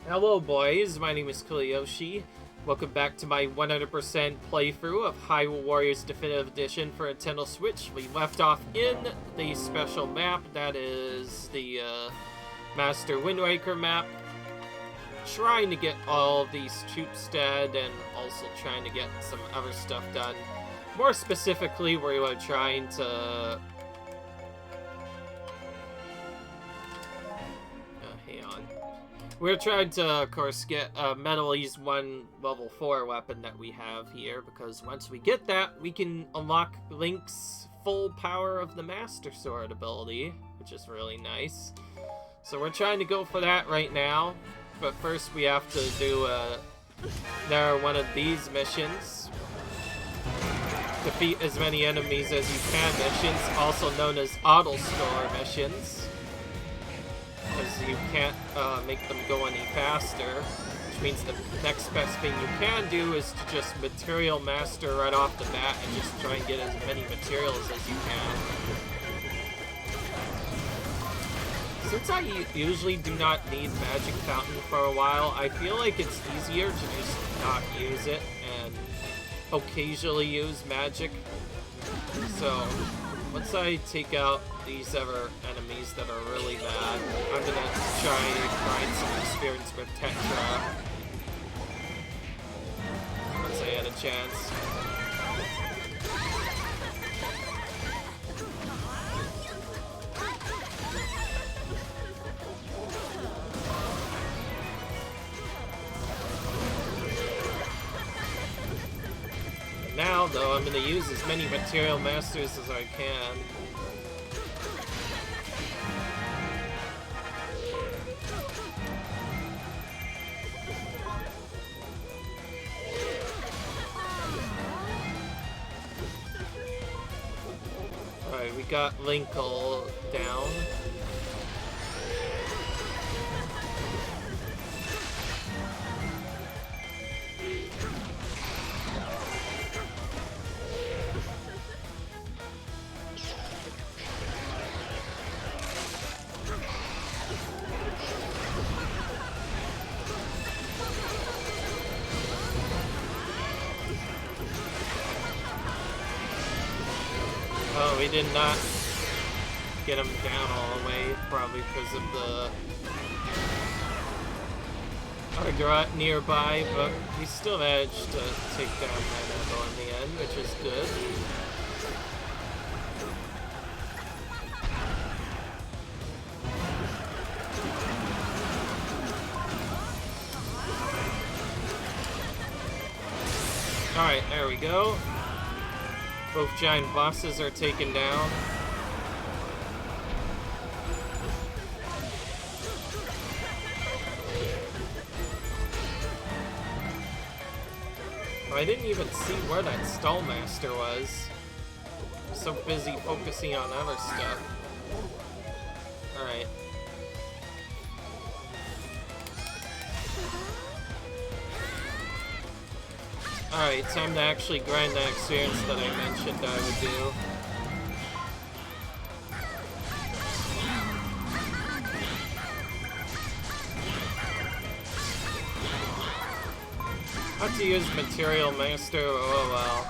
Hello boys, my name is Kiliyoshi. Welcome back to my 100% playthrough of Hyrule Warriors Definitive Edition for Nintendo Switch. We left off in the special map, that is the Master Wind Waker map. Trying to get all of these troops dead and also trying to get some other stuff done. More specifically, we were trying to... hang on. We're trying to, of course, get Metal Ease 1 level 4 weapon that we have here, because once we get that, we can unlock Link's full power of the Master Sword ability, which is really nice. So we're trying to go for that right now, but first we have to do one of these missions. Defeat as many enemies as you can missions, also known as auto-score missions. Because you can't make them go any faster, which means the next best thing you can do is to just material master right off the bat and just try and get as many materials as you can. Since I usually do not need Magic Fountain for a while, I feel like it's easier to just not use it and occasionally use magic. So once I take out these other enemies that are really bad, I'm gonna try and find some experience with Tetra. Once I had a chance. Now, though, I'm gonna use as many material masters as I can. Alright, we got Linkle down. Oh, we did not get him down all the way, probably because of the Argarat nearby, but we still managed to take down Ganon in the end, which is good. Alright, there we go. Both giant bosses are taken down. I didn't even see where that Stallmaster was. I'm so busy focusing on other stuff. Alright. Alright, time to actually grind that experience that I mentioned I would do. How to use Material Master? Oh well.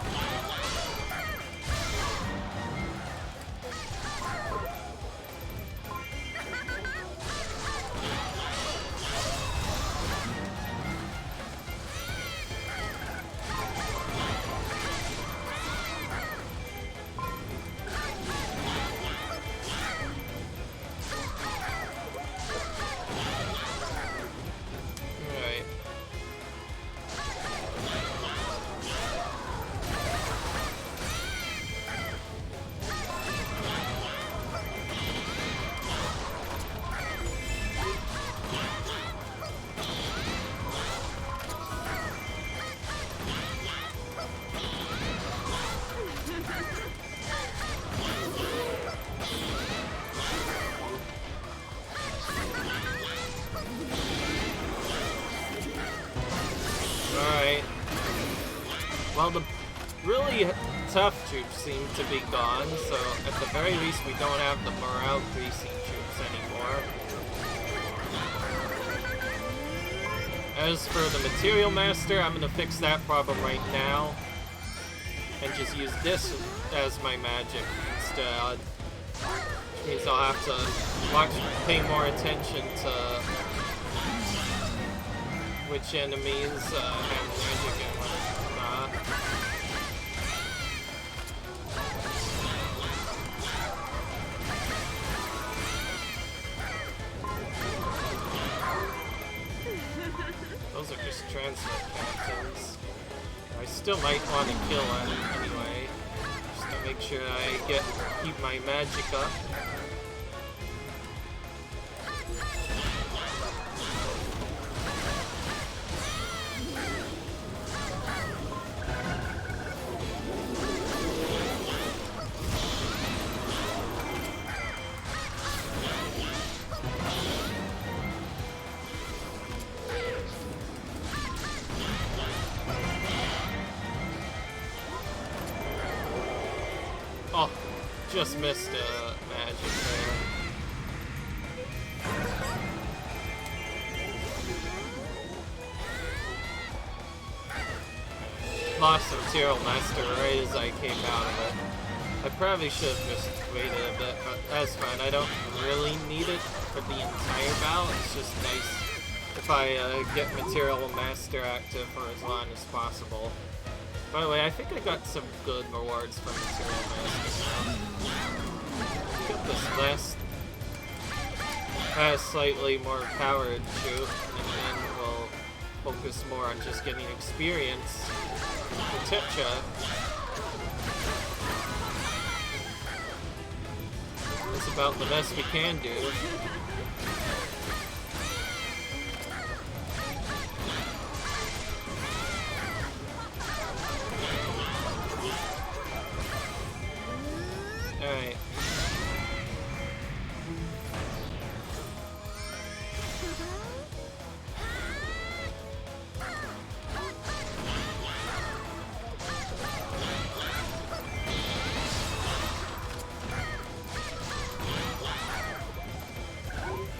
Well, the really tough troops seem to be gone, so at the very least we don't have the morale greasing troops anymore. As for the Material Master, I'm gonna fix that problem right now. And just use this as my magic instead. Which means I'll have to pay more attention to which enemies have magic and what not. Those are just transmit captains. I still might want to kill him anyway, just to make sure I keep my magic up. Oh, just missed magic there. Lost some Material Master right as I came out of it. I probably should have just waited a bit, but that's fine. I don't really need it for the entire battle. It's just nice if I get Material Master active for as long as possible. By the way, I think I got some good rewards from Material Master now. Get this last slightly more powered shoot, and then we'll focus more on just getting experience for Tetra. That's about the best we can do. Alright.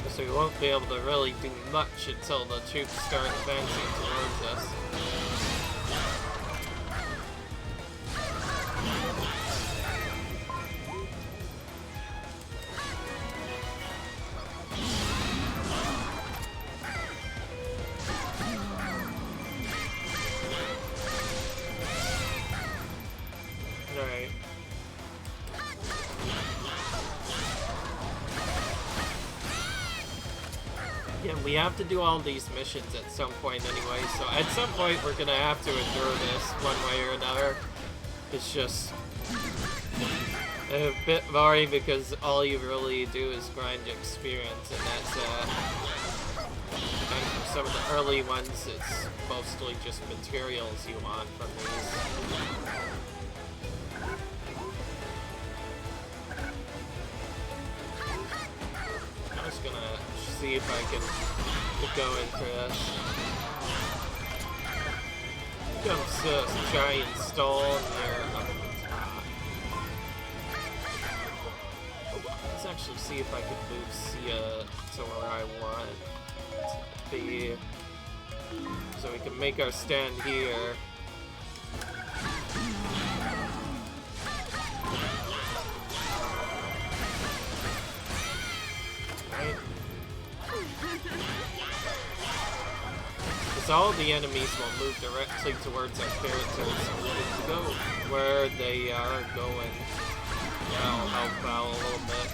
So we won't be able to really do much until the troops start advancing towards us. Alright. Yeah, we have to do all these missions at some point anyway, so at some point we're gonna have to endure this one way or another. It's just a bit boring because all you really do is grind experience, and that's and for some of the early ones it's mostly just materials you want from these. I'm just gonna see if I can go in for this. Comes this giant stall near up the top. Let's actually see if I can move Sia to where I want it to be. So we can make our stand here. All the enemies will move directly towards our characters, so we can go where they are going. That'll help out a little bit.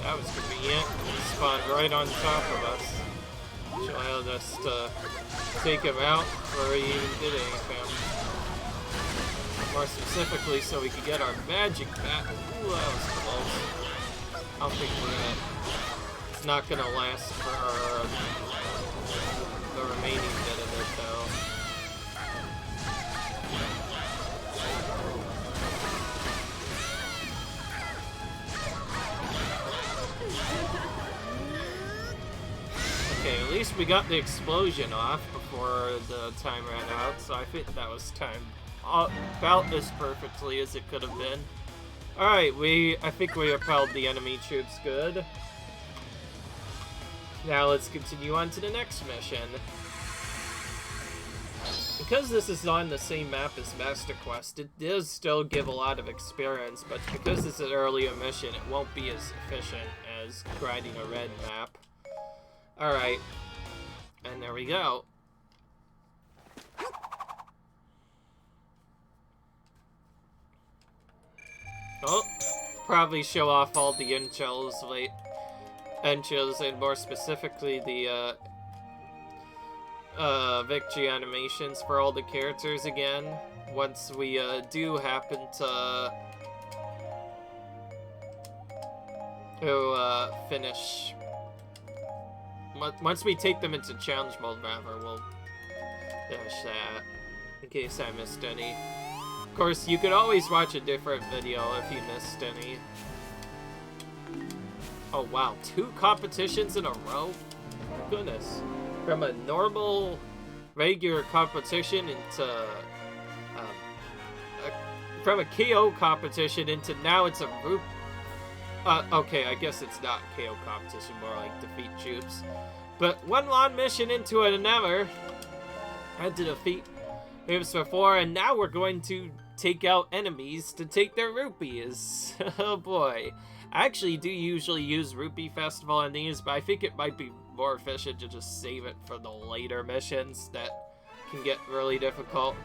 That was convenient. He spawned right on top of us, which allowed us to take him out before he even did anything. More specifically, so we can get our magic back. Ooh, that was close. I don't think we're gonna... It's not gonna last for the remaining bit of it, though. Okay, at least we got the explosion off before the time ran out, so I think that was timed about as perfectly as it could have been. Alright, I think we repelled the enemy troops good. Now let's continue on to the next mission. Because this is on the same map as Master Quest, it does still give a lot of experience, but because it's an earlier mission, it won't be as efficient as grinding a red map. Alright, and there we go. Oh, probably show off all the intros, and more specifically the victory animations for all the characters again, once we do happen to finish. Once we take them into challenge mode, rather, we'll finish that, in case I missed any. Of course, you could always watch a different video if you missed any. Oh wow, 2 competitions in a row? Goodness. From a normal, regular competition into... from a KO competition into now it's a group... okay, I guess it's not KO competition, more like defeat troops. But one long mission into another. Had to defeat troops before, and now we're going to take out enemies to take their rupees. Oh boy. I actually do usually use Rupee Festival on these, but I think it might be more efficient to just save it for the later missions that can get really difficult.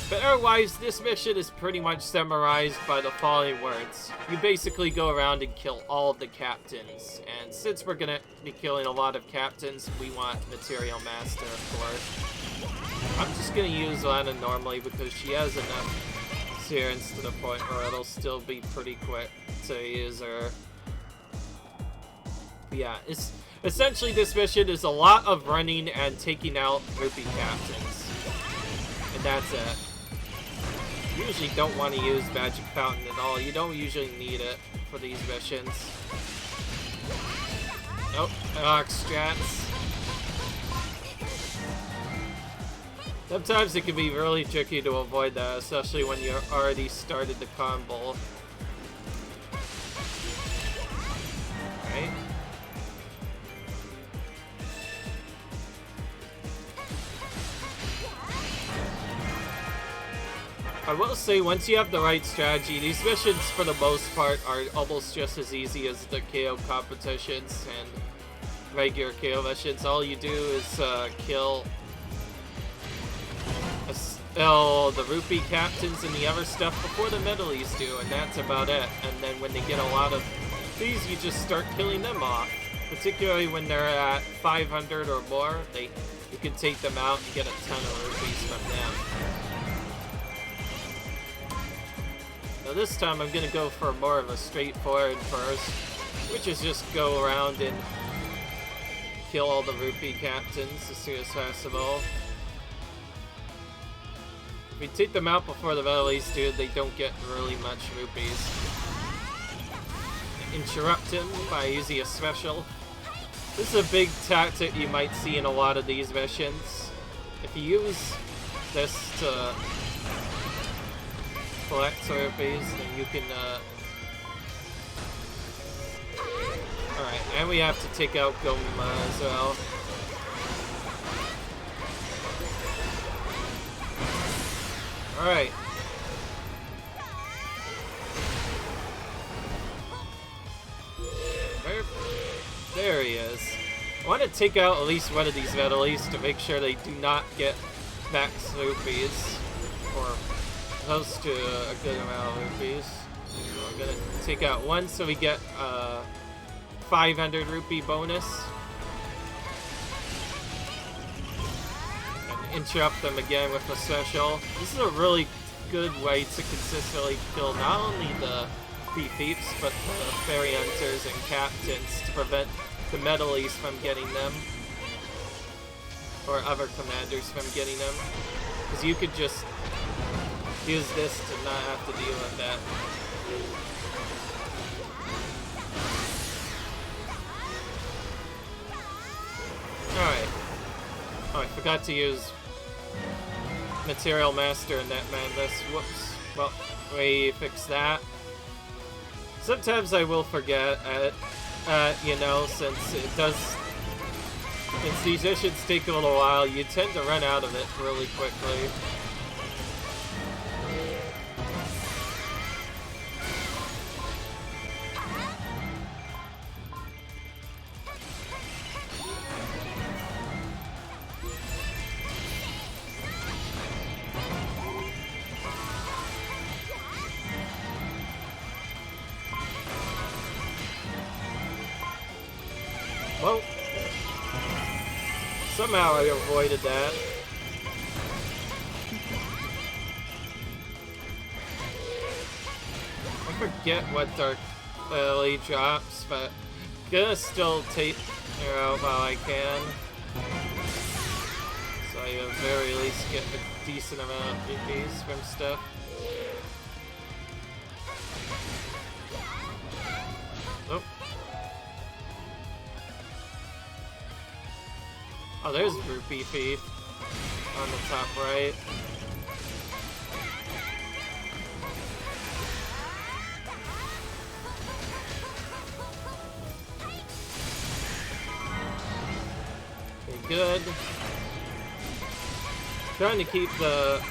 But otherwise, this mission is pretty much summarized by the following words. You basically go around and kill all of the captains, and since we're gonna be killing a lot of captains, we want Material Master, of course. I'm just gonna use Lana normally because she has enough clearance to the point where it'll still be pretty quick to use her. But yeah, essentially this mission is a lot of running and taking out Rupee captains. And that's it. You usually don't want to use Magic Fountain at all. You don't usually need it for these missions. Nope, Ox strats. Sometimes it can be really tricky to avoid that, especially when you're already started the combo. Right? I will say, once you have the right strategy, these missions, for the most part, are almost just as easy as the KO competitions and regular KO missions. All you do is kill the Rupee captains and the other stuff before the medleys do, and that's about it. And then when they get a lot of these, you just start killing them off. Particularly when they're at 500 or more, you can take them out and get a ton of rupees from them. Now this time I'm gonna go for more of a straightforward first, which is just go around and kill all the Rupee captains as soon as possible. If we take them out before the medleys do, they don't get really much rupees. Interrupt him by using a special. This is a big tactic you might see in a lot of these missions. If you use this to collect rupees, then you can alright, and we have to take out Goma as well. Alright. There he is. I want to take out at least one of these medleys to make sure they do not get max rupees, or close to a good amount of rupees. So I'm gonna take out one so we get 500 rupee bonus. And interrupt them again with a special. This is a really good way to consistently kill not only the Beefeeps, but the Fairy Hunters and Captains to prevent the Metalies from getting them. Or other commanders from getting them. Because you could just use this to not have to deal with that. Alright. Oh, I forgot to use Material Master in that madness. Whoops. Well, we fix that. Sometimes I will forget it, you know, since these missions take a little while, you tend to run out of it really quickly. Well, somehow I avoided that. I forget what Dark Lily drops, but I'm gonna still take her out while I can. So I at the very least get a decent amount of rupees from stuff. Oh. Oh, there's Rupee Thief on the top right. Okay, good. Trying to keep the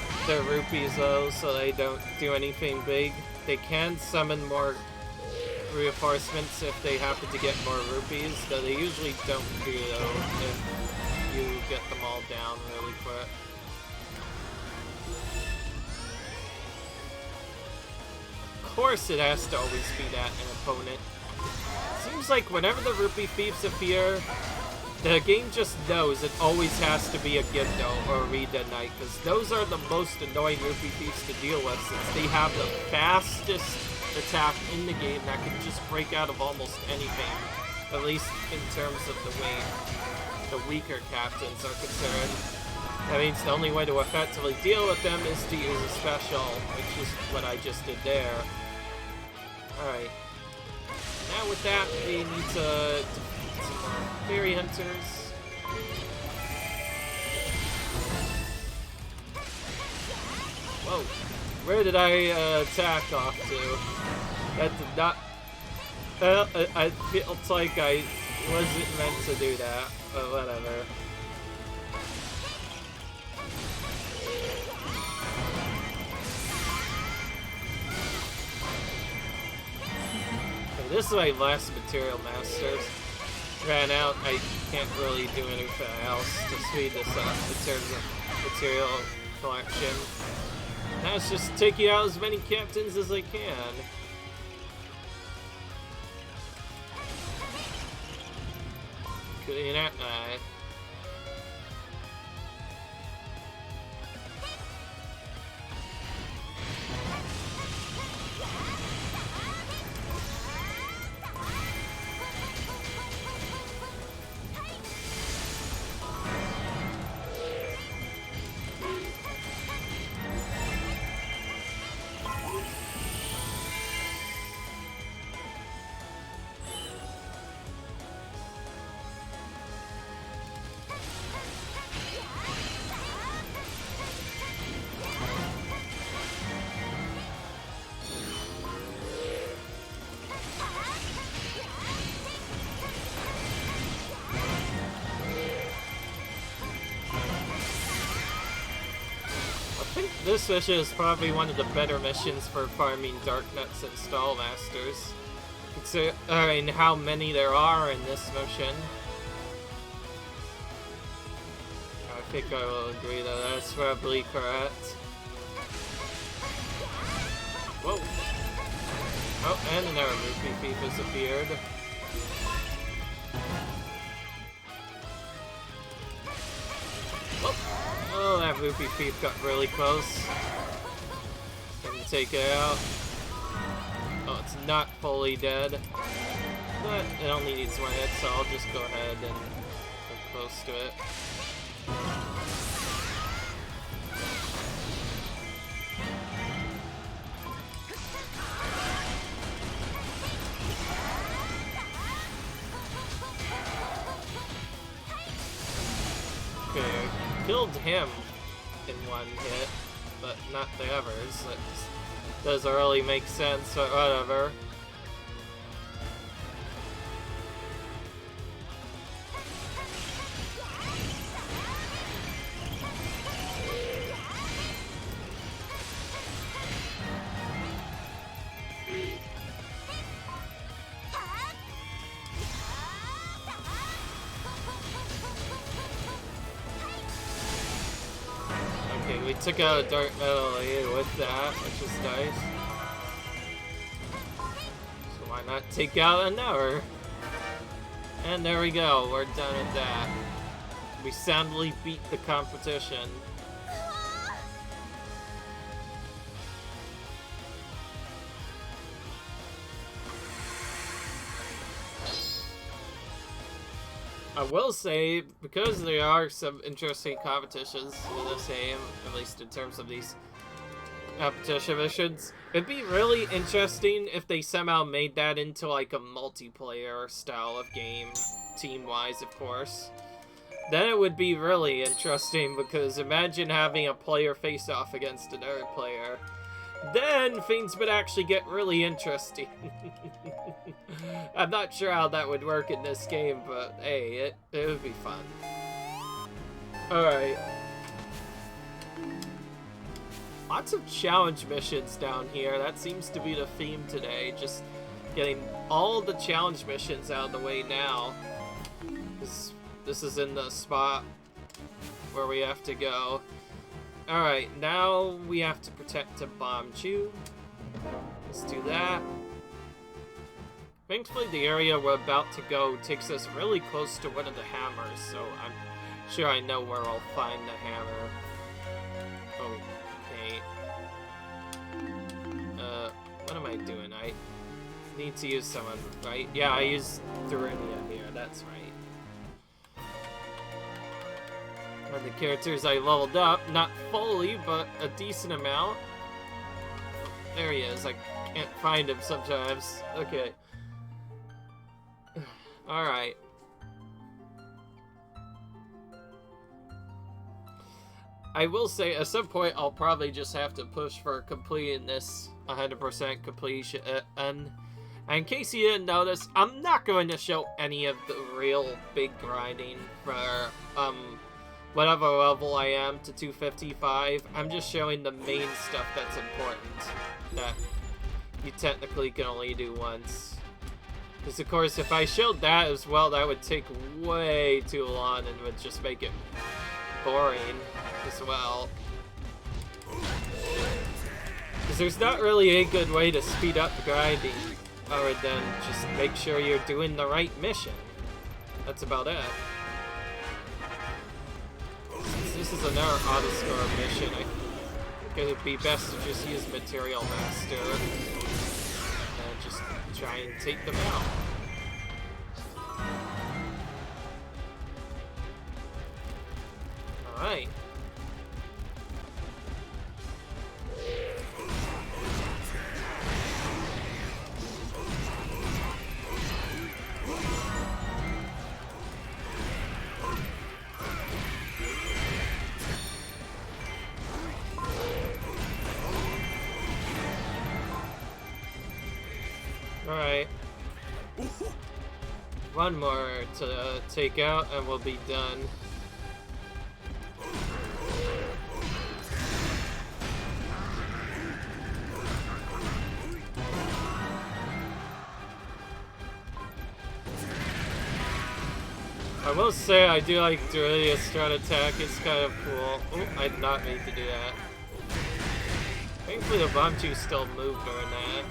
rupees though, so they don't do anything big. They can summon more reinforcements if they happen to get more rupees, though they usually don't do though if you get them all down really quick. Of course it has to always be that an opponent. Seems like whenever the Rupee Thieves appear, the game just knows it always has to be a Gimdo or a Rita Knight, because those are the most annoying Rupee Thieves to deal with, since they have the fastest attack in the game that can just break out of almost anything, at least in terms of the way the weaker captains are concerned. That means the only way to effectively deal with them is to use a special, which is what I just did there. Alright. Now with that, we need to defeat some more Fairy Hunters. Whoa. Where did I attack off to? That did not... I feel like I wasn't meant to do that, but whatever. This is my last Material Masters. Ran out, I can't really do anything else to speed this up in terms of material collection. Now it's just taking out as many captains as I can. Clean that guy. This mission is probably one of the better missions for farming Dark Nuts and Stall Masters, considering how many there are in this mission. I think I will agree that that's probably correct. Whoa! Oh, and another Rupee Thief has appeared. Oh, that Rupee Thief got really close. take it out. Oh, it's not fully dead. But it only needs one hit, so I'll just go ahead and go close to it. Okay, killed him in one hit, but not the others. That just doesn't really make sense, but whatever. We took out a dark metal with that, which is nice. So why not take out another? And there we go, we're done with that. We soundly beat the competition. I will say, because there are some interesting competitions in this game, at least in terms of these competition missions, it'd be really interesting if they somehow made that into like a multiplayer style of game, team-wise, of course. Then it would be really interesting, because imagine having a player face off against another player. Then things would actually get really interesting. I'm not sure how that would work in this game, but hey, it would be fun. Alright. Lots of challenge missions down here. That seems to be the theme today. Just getting all the challenge missions out of the way now. This is in the spot where we have to go. Alright, now we have to protect a bomb chew. Let's do that. Thankfully, the area we're about to go takes us really close to one of the hammers, so I'm sure I know where I'll find the hammer. Okay. What am I doing? I need to use someone, right? Yeah, I used Therinia here, that's right. And the characters I leveled up, not fully, but a decent amount. There he is. I can't find him sometimes. Okay. Alright. I will say, at some point, I'll probably just have to push for completing this 100% completion. And in case you didn't notice, I'm not going to show any of the real big grinding for, whatever level I am to 255, I'm just showing the main stuff that's important, that you technically can only do once. Because of course, if I showed that as well, that would take way too long and would just make it boring as well. Because there's not really a good way to speed up grinding, other than just make sure you're doing the right mission. That's about it. This is another auto-score mission. I think it would be best to just use Material Master and just try and take them out. Alright. Alright. One more to take out and we'll be done. I will say I do like Duria's strat attack, it's kind of cool. Oh, I did not mean to do that. Thankfully the bomb two still moved during that.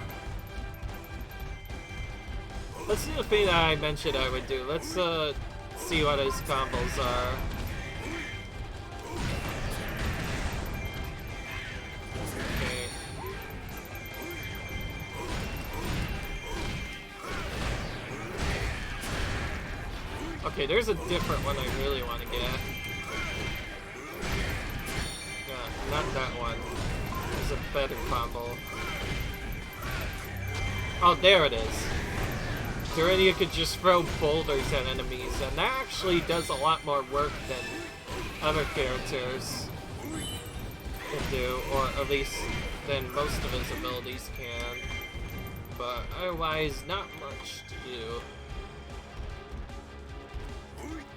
Let's do the thing that I mentioned I would do. Let's see what his combos are. Okay. Okay, there's a different one I really want to get. Yeah, not that one. There's a better combo. Oh, there it is. Durinia could just throw boulders at enemies, and that actually does a lot more work than other characters can do, or at least than most of his abilities can. But otherwise, not much to do.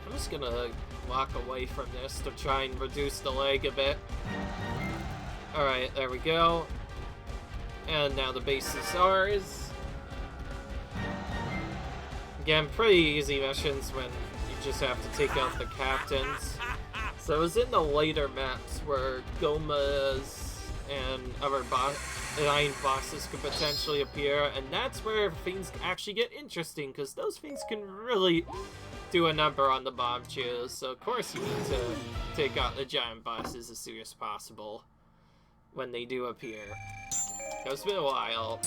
I'm just gonna walk away from this to try and reduce the lag a bit. Alright, there we go. And now the base is ours. Again, pretty easy missions when you just have to take out the captains. So it was in the later maps where Gomas and other giant bosses could potentially appear, and that's where things actually get interesting, because those things can really do a number on the bomb chews. So of course you need to take out the giant bosses as soon as possible when they do appear. It's been a while.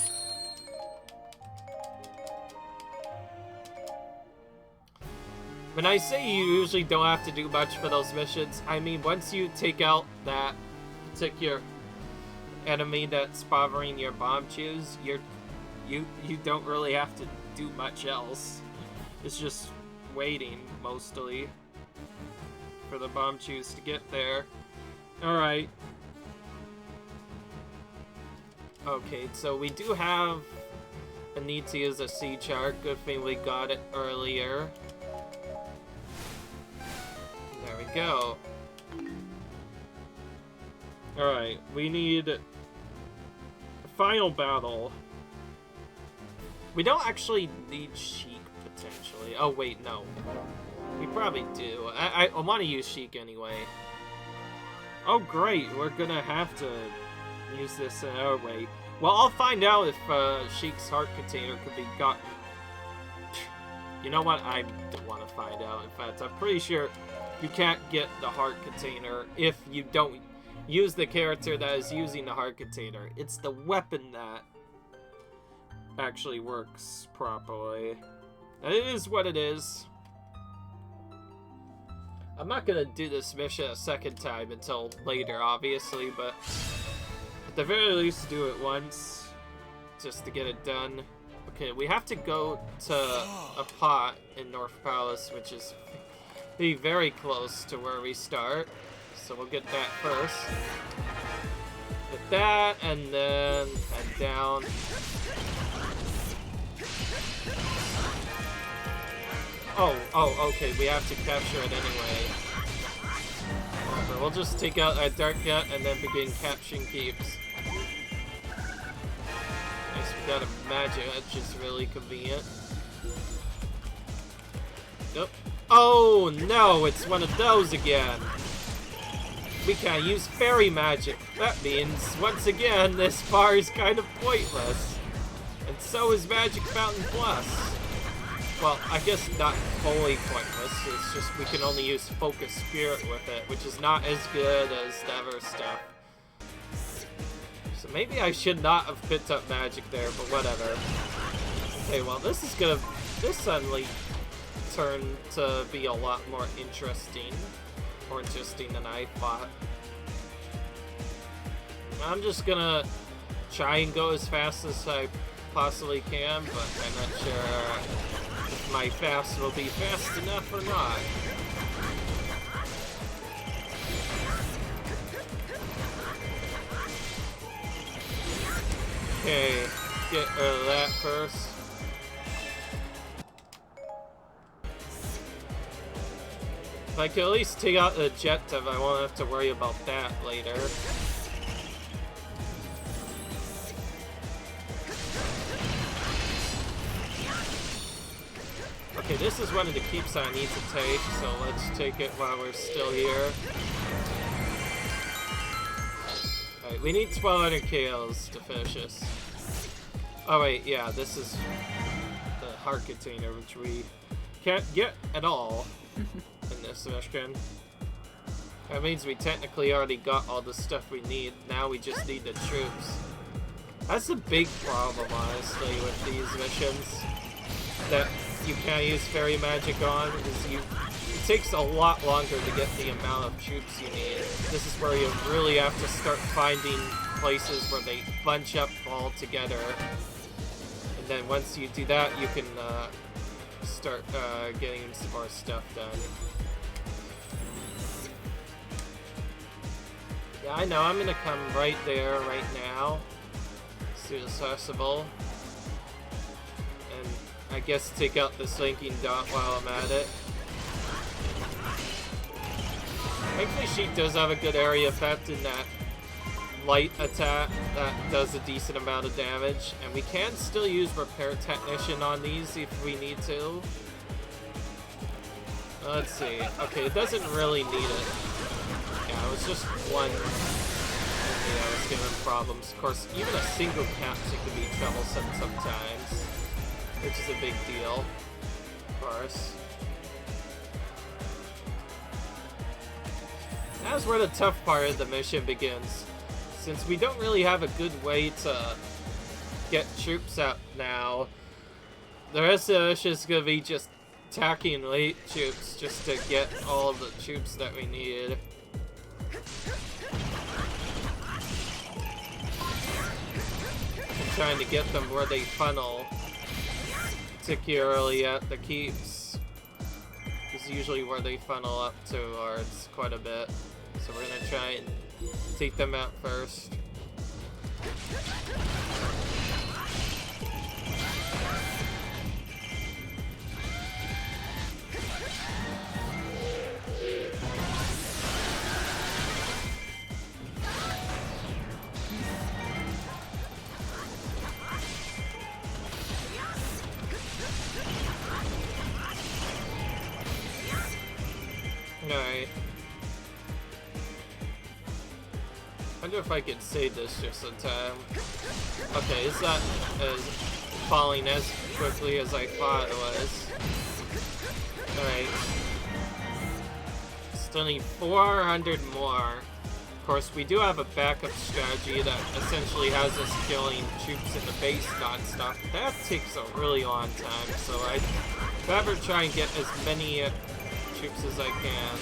When I say you usually don't have to do much for those missions, I mean once you take out that particular enemy that's bothering your bomb chews, you don't really have to do much else. It's just waiting mostly for the bomb chews to get there. Alright. Okay, so we do have a need to use a sea chart. Good thing we got it earlier. There we go. Alright, we need a final battle. We don't actually need Sheik, potentially. Oh, wait, no. We probably do. I want to use Sheik anyway. Oh, great. We're gonna have to use this in our way. Well, I'll find out if Sheik's heart container could be gotten. You know what? I don't want to find out. In fact, I'm pretty sure you can't get the heart container if you don't use the character that is using the heart container. It's the weapon that actually works properly. And it is what it is. I'm not gonna do this mission a second time until later, obviously, but at the very least do it once, just to get it done. Okay, we have to go to a pot in North Palace, which is very close to where we start. So we'll get that first. Get that, and then head down. Oh, okay, we have to capture it anyway. Whatever, we'll just take out our Dark Gut and then begin capturing keeps. Nice, we got a magic, which is really convenient. Nope. Oh no, it's one of those again. We can't use fairy magic. That means, once again, this bar is kind of pointless. And so is Magic Fountain Plus. Well, I guess not fully pointless, it's just we can only use Focus Spirit with it, which is not as good as the other stuff. So maybe I should not have picked up magic there, but whatever. Okay, well this suddenly turned to be a lot more interesting. More interesting than I thought. I'm just gonna try and go as fast as I possibly can, but I'm not sure if my fast will be fast enough or not. Okay, get rid of that first. If I could at least take out the objective, I won't have to worry about that later. Okay, this is one of the keeps I need to take, so let's take it while we're still here. Alright, we need 1200 KOs to finish this. Oh wait, yeah, this is the heart container, which we can't get at all in this mission. That means we technically already got all the stuff we need. Now we just need the troops. That's a big problem, honestly, with these missions. that you can't use fairy magic on is it takes a lot longer to get the amount of troops you need. This is where you really have to start finding places where they bunch up all together. And then once you do that, you can start getting some more stuff done. Yeah, I know, I'm gonna come right there right now. Let's do this possible. And I guess take out the slinking dot while I'm at it. Thankfully, she does have a good area effect in that light attack that does a decent amount of damage. And we can still use Repair Technician on these if we need to. Let's see. Okay, it doesn't really need it. Yeah, it was just one. Yeah, I was giving problems. Of course, even a single capture can be troublesome sometimes, which is a big deal, of course. That's where the tough part of the mission begins. Since we don't really have a good way to get troops out now, the rest of the mission is going to be just attacking late troops just to get all the troops that we need. Trying to get them where they funnel, particularly at the keeps, is usually where they funnel up towards quite a bit. So we're gonna try and take them out first. Alright. Wonder if I could save this just in time. Okay, it's not as falling as quickly as I thought it was. Alright. Still need 400 more. Of course, we do have a backup strategy that essentially has us killing troops in the base non-stop. That takes a really long time, so I'd rather try and get as many troops as I can.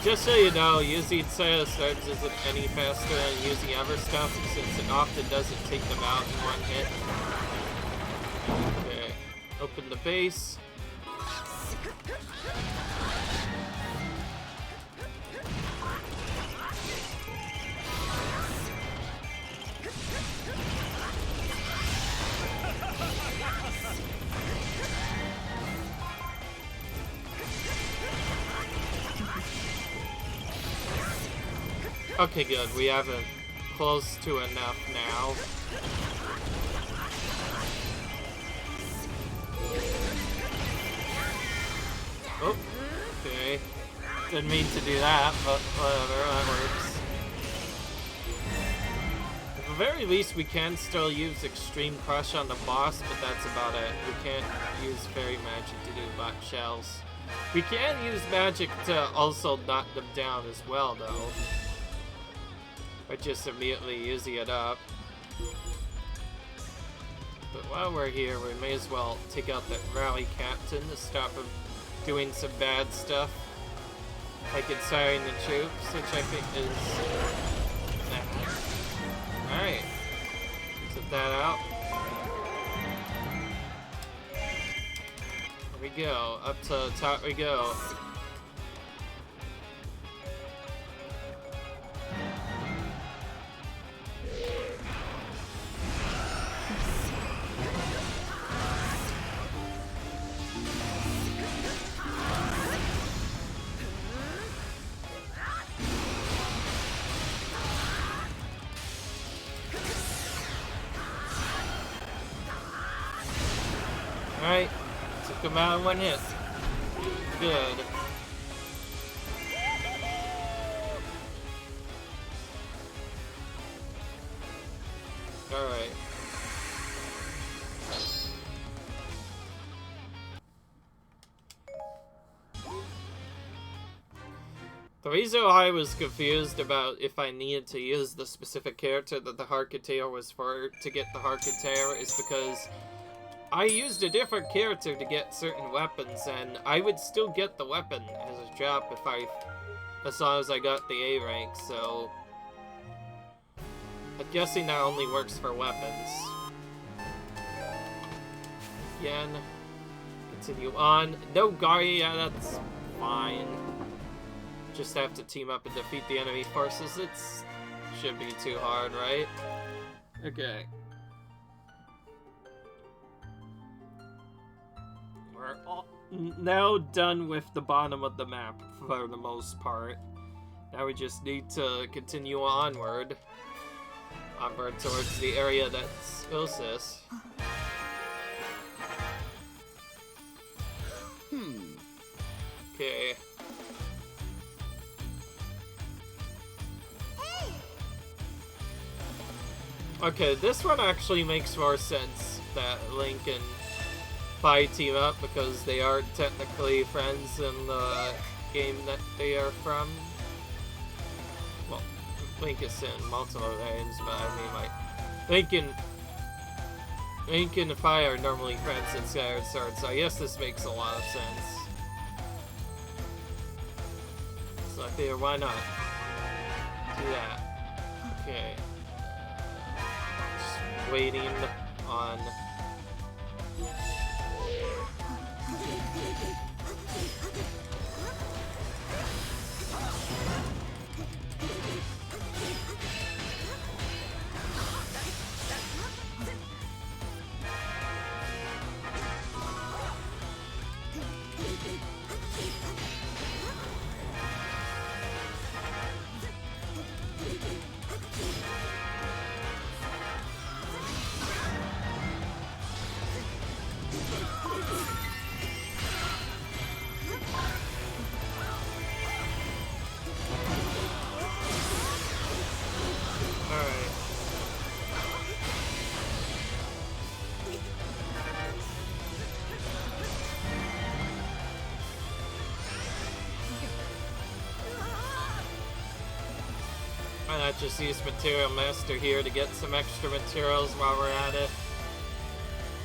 Just so you know, using Cytosteps isn't any faster than using other stuff, since it often doesn't take them out in one hit. Okay, open the base. Okay, good. We have it close to enough now. Oh, okay. Didn't mean to do that, but whatever, that works. At the very least, we can still use Extreme Crush on the boss, but that's about it. We can't use Fairy Magic to do Bot Shells. We can use magic to also knock them down as well, though. By just immediately using it up. But while we're here, we may as well take out that rally captain to stop him doing some bad stuff. Like inciting the troops, which I think is... Alright. Set that out. Here we go. Up to the top we go. Alright, took him out in one hit. Good. Alright. The reason why I was confused about if I needed to use the specific character that the Harkotair was for to get the Harkotair is because I used a different character to get certain weapons, and I would still get the weapon as a drop as long as I got the A rank, so I'm guessing that only works for weapons. Again, continue on. No Gari, yeah, that's fine. Just have to team up and defeat the enemy forces. It should be too hard, right? Okay. We're now done with the bottom of the map for the most part. Now we just need to continue onward towards the area that's closest. Okay. Okay, this one actually makes more sense that Link and Pi team up because they are technically friends in the game that they are from. Well, Link is in multiple games, but I mean, like, Link and Pi are normally friends in Skyward Sword, so I guess this makes a lot of sense. So I figure, why not do that? Okay. Just waiting on... Why not just use Material Master here to get some extra materials while we're at it?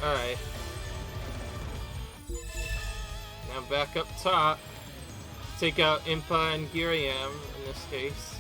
Alright. Now back up top. Take out Impa and Giriam in this case.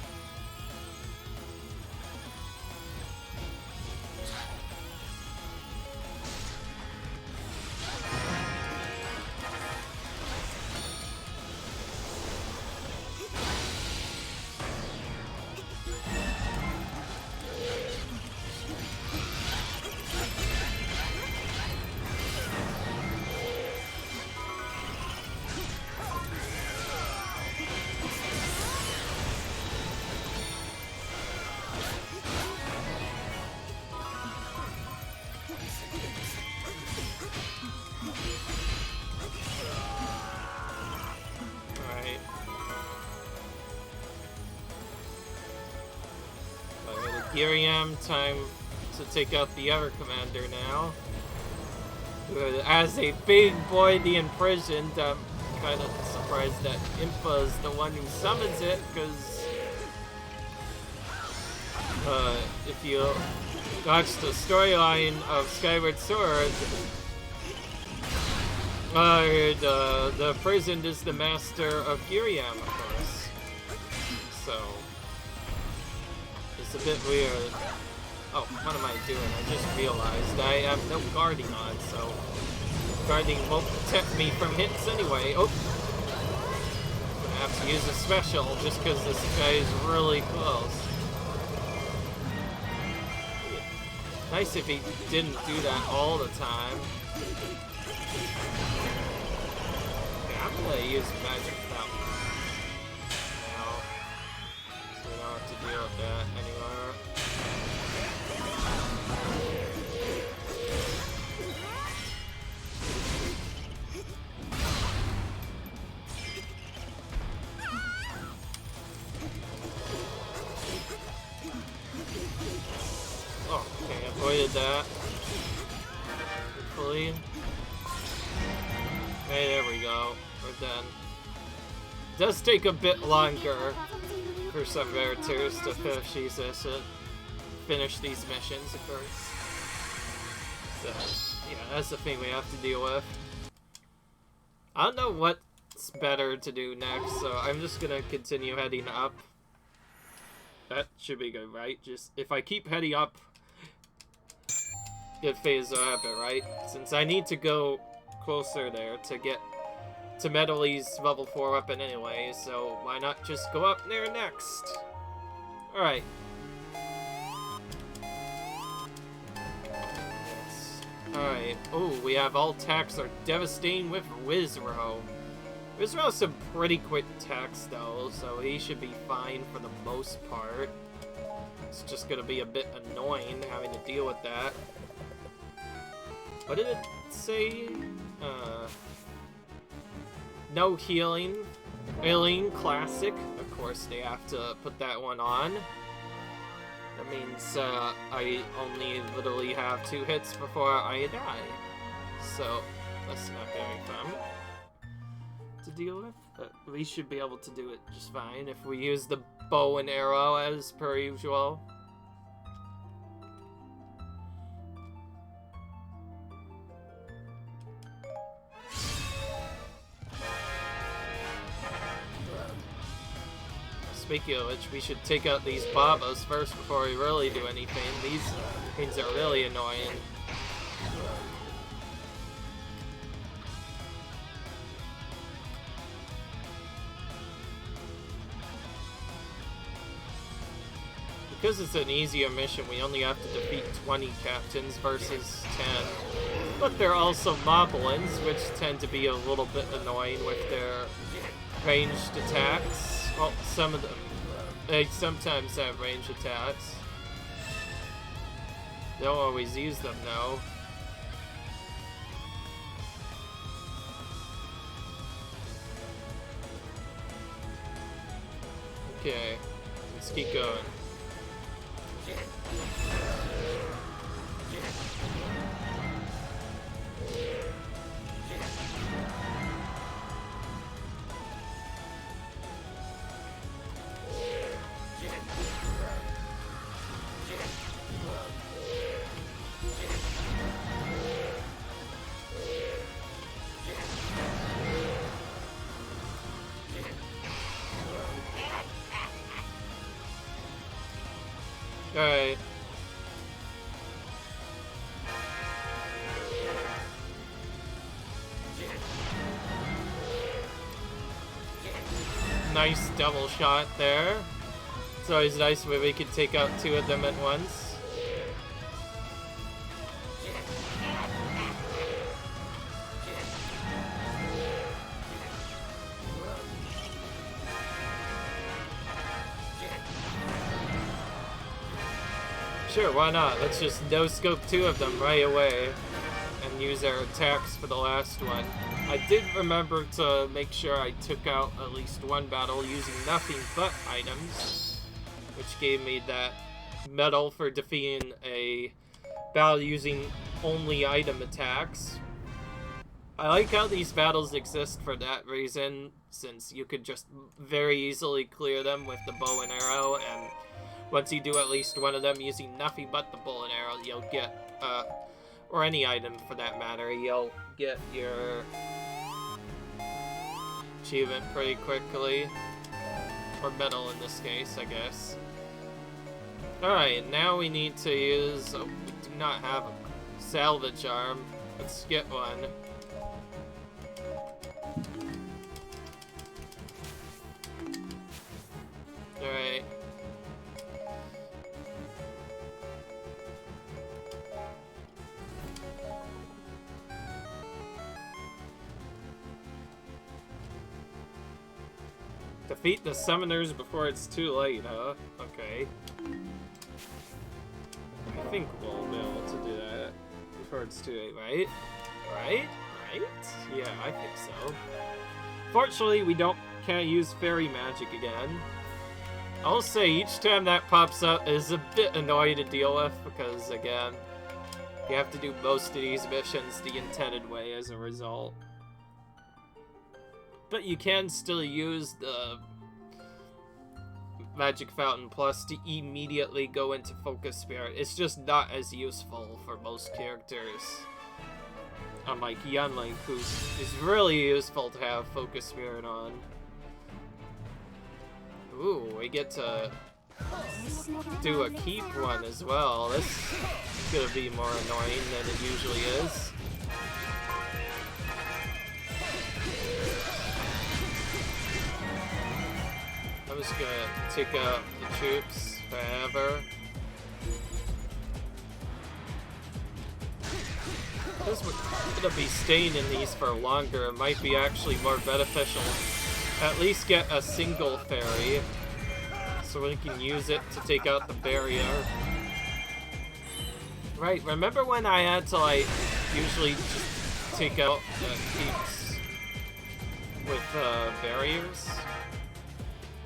Giriam, time to take out the other commander now. As a big boy the imprisoned, I'm kind of surprised that Impa is the one who summons it, because if you watch the storyline of Skyward Sword, the prisoned is the master of Giriam, of course. So it's a bit weird. Oh, what am I doing? I just realized I have no guarding on, so guarding won't protect me from hits anyway. Oh! I'm gonna have to use a special just because this guy is really close. Nice if he didn't do that all the time. Okay, I'm gonna use Magic Fountain now, so we don't have to deal with that anymore. Oh, okay, avoided that. Hopefully. Okay, there we go. We're done. does take a bit longer for some characters to finish these missions, of course. So, yeah, that's the thing we have to deal with. I don't know what's better to do next, so I'm just gonna continue heading up. That should be good, right? Just, if I keep heading up, good phase will happen, right? Since I need to go closer there to get to Medley's level 4 weapon anyway, so why not just go up there next? Alright. Alright. Oh, we have all attacks are devastating with Wizrow. Wizrow has some pretty quick attacks though, so he should be fine for the most part. It's just gonna be a bit annoying having to deal with that. What did it say? No healing. Healing Classic. Of course, they have to put that one on. That means I only literally have 2 hits before I die. So, that's not very fun to deal with. But we should be able to do it just fine if we use the bow and arrow as per usual. Speaking of which, we should take out these Babas first before we really do anything. These things are really annoying. Because it's an easier mission, we only have to defeat 20 captains versus 10. But they're also moblins, which tend to be a little bit annoying with their ranged attacks. Well, some of them, they sometimes have range attacks. Don't always use them though. Okay, let's keep going. Alright. Nice double shot there. It's always nice when we can take out 2 of them at once. Sure, why not? Let's just no-scope 2 of them right away and use our attacks for the last one. I did remember to make sure I took out at least 1 battle using nothing but items, which gave me that medal for defeating a battle using only item attacks. I like how these battles exist for that reason, since you could just very easily clear them with the bow and arrow, and once you do at least one of them using nothing but the bow and arrow, you'll get, or any item for that matter, you'll get your achievement pretty quickly. Or medal in this case, I guess. Alright, now we need to use, we do not have a salvage arm. Let's get one. Alright. Defeat the summoners before it's too late, huh? Okay. I think we'll be able to do that before it's too late, right? Right? Yeah, I think so. Fortunately, we can't use fairy magic again. I'll say each time that pops up is a bit annoying to deal with because, again, you have to do most of these missions the intended way as a result. But you can still use the Magic Fountain Plus to immediately go into Focus Spirit. It's just not as useful for most characters. Unlike Yunlink, who is really useful to have Focus Spirit on. Ooh, we get to do a keep one as well. This is gonna be more annoying than it usually is. I'm just gonna take out the troops forever. Because we're gonna be staying in these for longer, it might be actually more beneficial. At least get a single fairy, so we can use it to take out the barrier. Right, remember when I had to, like, usually just take out keeps with barriers?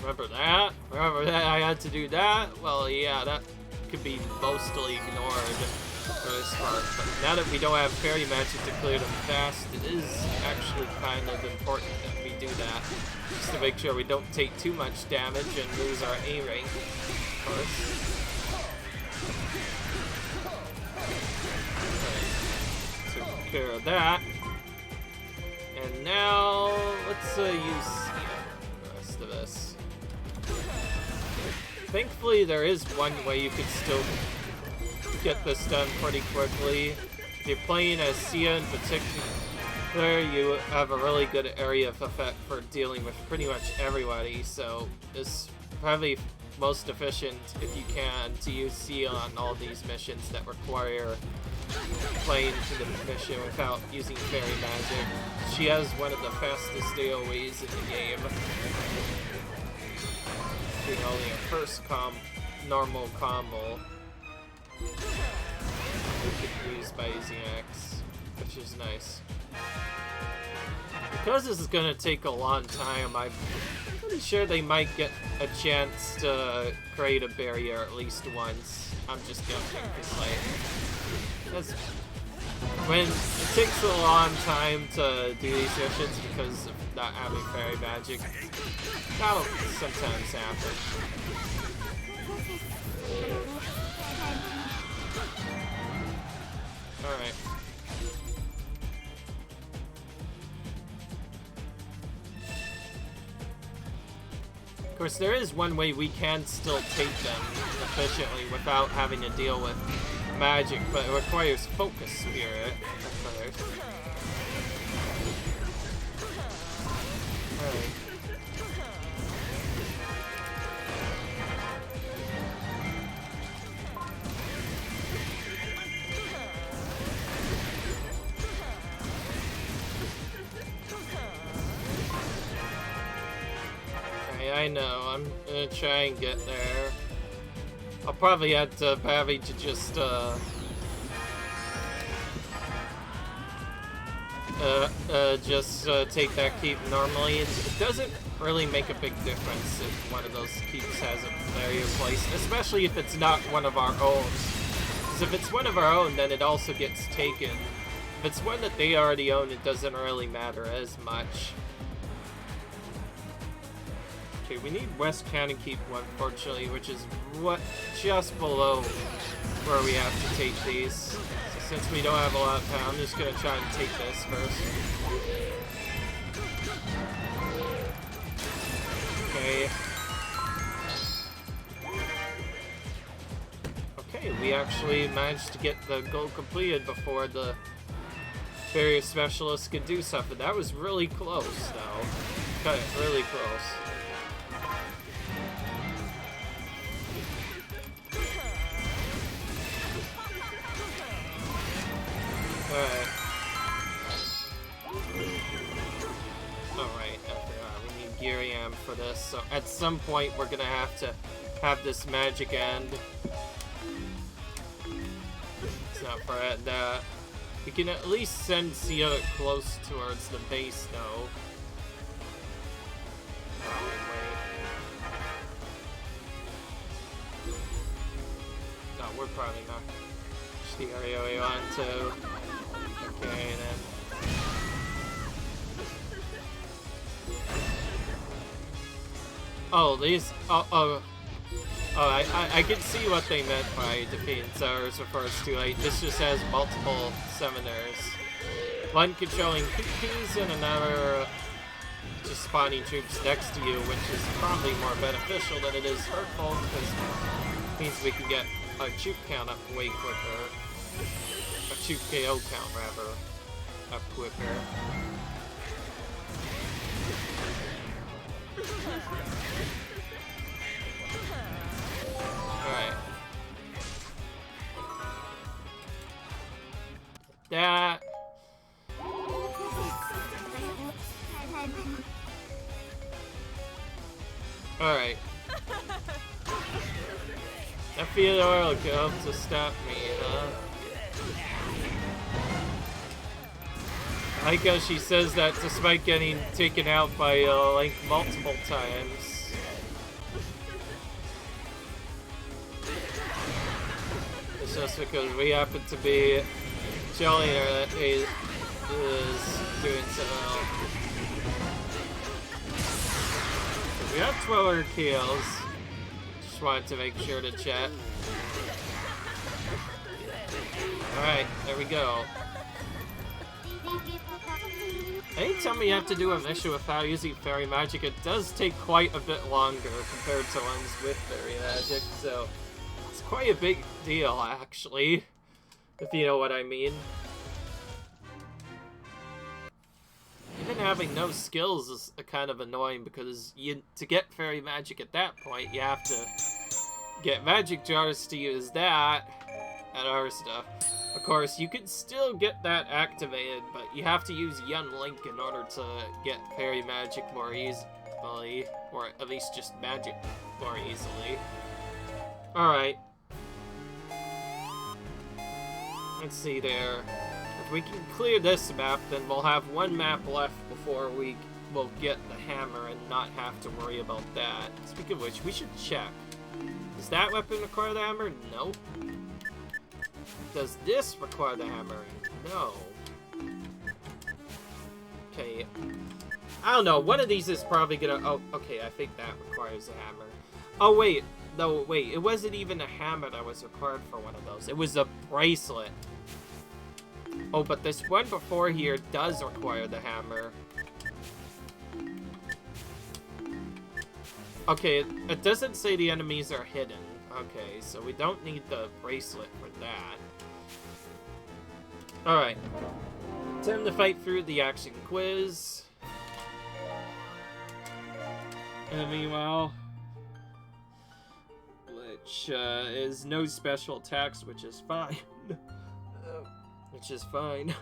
Remember that? Remember that I had to do that? Well, yeah, that could be mostly ignored for this part. But now that we don't have fairy magic to clear them fast, it is actually kind of important that we do that. Just to make sure we don't take too much damage and lose our A rank first. Right. Took care of that. And now, let's use the rest of this. Thankfully, there is one way you could still get this done pretty quickly. If you're playing as Sia in particular, you have a really good area of effect for dealing with pretty much everybody, so it's probably most efficient, if you can, to use Sia on all these missions that require playing through the mission without using fairy magic. She has one of the fastest AoEs in the game. Being only a first normal combo. We could use by using X, which is nice. Because this is gonna take a long time, I'm pretty sure they might get a chance to create a barrier at least once. I'm just guessing, because like, when it takes a long time to do these missions because of not having fairy magic, that'll sometimes happen. Alright. Of course, there is one way we can still take them efficiently without having to deal with magic, but it requires Focus Spirit at first. Alright. I know, I'm gonna try and get there. I'll probably have to just take that keep normally. It doesn't really make a big difference if one of those keeps has a barrier placed, especially if it's not one of our own. Because if it's one of our own, then it also gets taken. If it's one that they already own, it doesn't really matter as much. Okay, we need West Cannon Keep, unfortunately, which is just below where we have to take these. So since we don't have a lot of time, I'm just gonna try and take this first. Okay. Okay, we actually managed to get the goal completed before the barrier specialist could do something. That was really close, though. Got it really close. Alright. Alright, we need Giriam for this, so at some point we're gonna have to have this magic end. It's not for that. We can at least send Sia close towards the base, though. Oh, wait. No, we're probably not. Just the area we want to. Okay, then. Oh, these... Oh, I can see what they meant by defeating Zars refers to. Like, this just has multiple summoners. One controlling Cuccos and another just spawning troops next to you, which is probably more beneficial than it is hurtful, because it means we can get our troop count up way quicker. Our troop KO count, rather, up quicker. Alright. That. Alright. That field oil could help to stop me, huh? I like how she says that despite getting taken out by Link multiple times. It's just because we happen to be showing her that he is doing so well. So we have 12 kills. Just wanted to make sure to chat. Alright, there we go. Anytime you have to do a mission without using fairy magic, it does take quite a bit longer compared to ones with fairy magic, so it's quite a big deal, actually, if you know what I mean. Even having no skills is kind of annoying, because to get fairy magic at that point, you have to get magic jars to use that and other stuff. Of course, you can still get that activated, but you have to use Young Link in order to get fairy magic more easily, or at least just magic more easily. Alright. Let's see there. If we can clear this map, then we'll have one map left before we will get the hammer and not have to worry about that. Speaking of which, we should check. Does that weapon require the hammer? No. Does this require the hammer? No. Okay. I don't know. One of these is probably gonna... Oh, okay. I think that requires a hammer. Oh, wait. No, wait. It wasn't even a hammer that was required for one of those. It was a bracelet. Oh, but this one before here does require the hammer. Okay, it doesn't say the enemies are hidden. Okay, so we don't need the bracelet for that. Alright. Time to fight through the action quiz. And meanwhile, which is no special attacks, which is fine. Which is fine.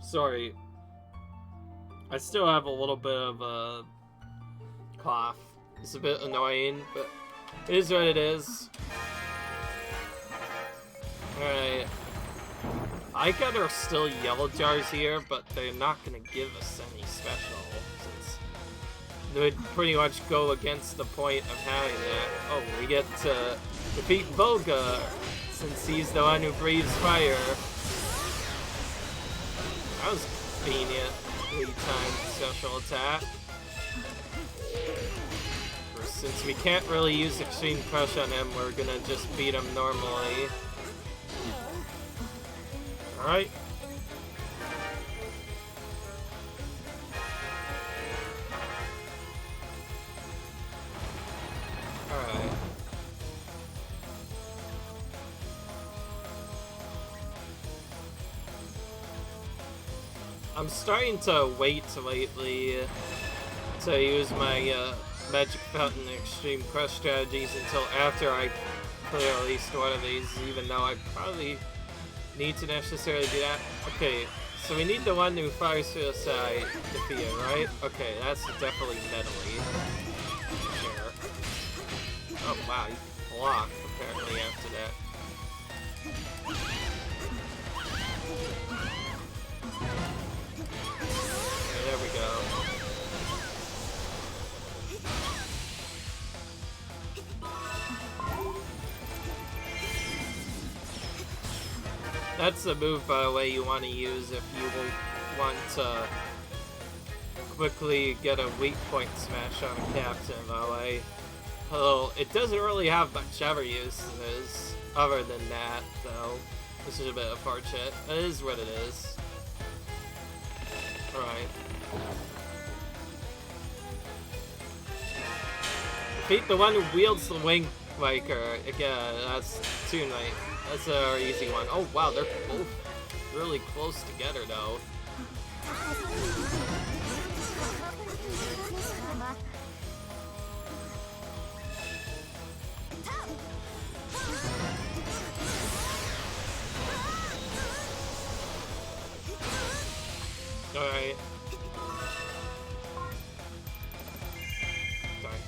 Sorry. I still have a little bit of a cough. It's a bit annoying, but it is what it is. Alright. I got our still yellow jars here, but they're not gonna give us any special, since it would pretty much go against the point of having that. Oh, we get to defeat Volga, since he's the one who breathes fire. That was convenient. 3-time special attack. Since we can't really use Extreme Crush on him, we're gonna just beat him normally. Alright. Alright. I'm starting to wait lately to use my Magic Fountain Extreme Crush strategies until after I clear at least one of these, even though I probably need to necessarily do that. Okay, so we need the one who fires to the side to defeat it, right? Okay, that's definitely medley. Sure. Oh wow, you can block apparently after that. Okay, there we go. That's the move, by the way, you want to use if you will want to quickly get a weak point smash on a captain that way. Although, it doesn't really have much ever uses other than that, though. This is a bit unfortunate. It is what it is. Alright. Defeat the one who wields the Wing Biker. Again, that's too nice. That's an easy one. Oh wow, they're both really close together though. Alright.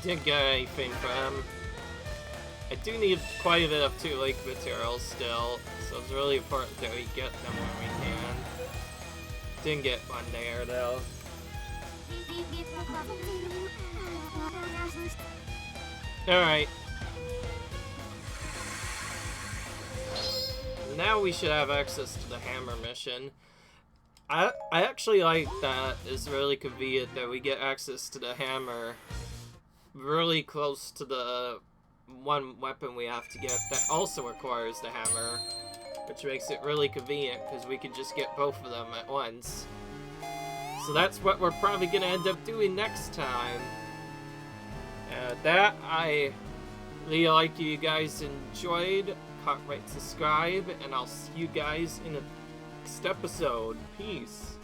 Didn't get anything from him. I do need quite a bit of 2 lake materials still, so it's really important that we get them when we can. Didn't get one there though. Alright. Now we should have access to the hammer mission. I actually like that. It's really convenient that we get access to the hammer really close to the one weapon we have to get that also requires the hammer, which makes it really convenient because we can just get both of them at once. So that's what we're probably going to end up doing next time. That, I really like you guys enjoyed. Rate, subscribe, and I'll see you guys in the next episode. Peace.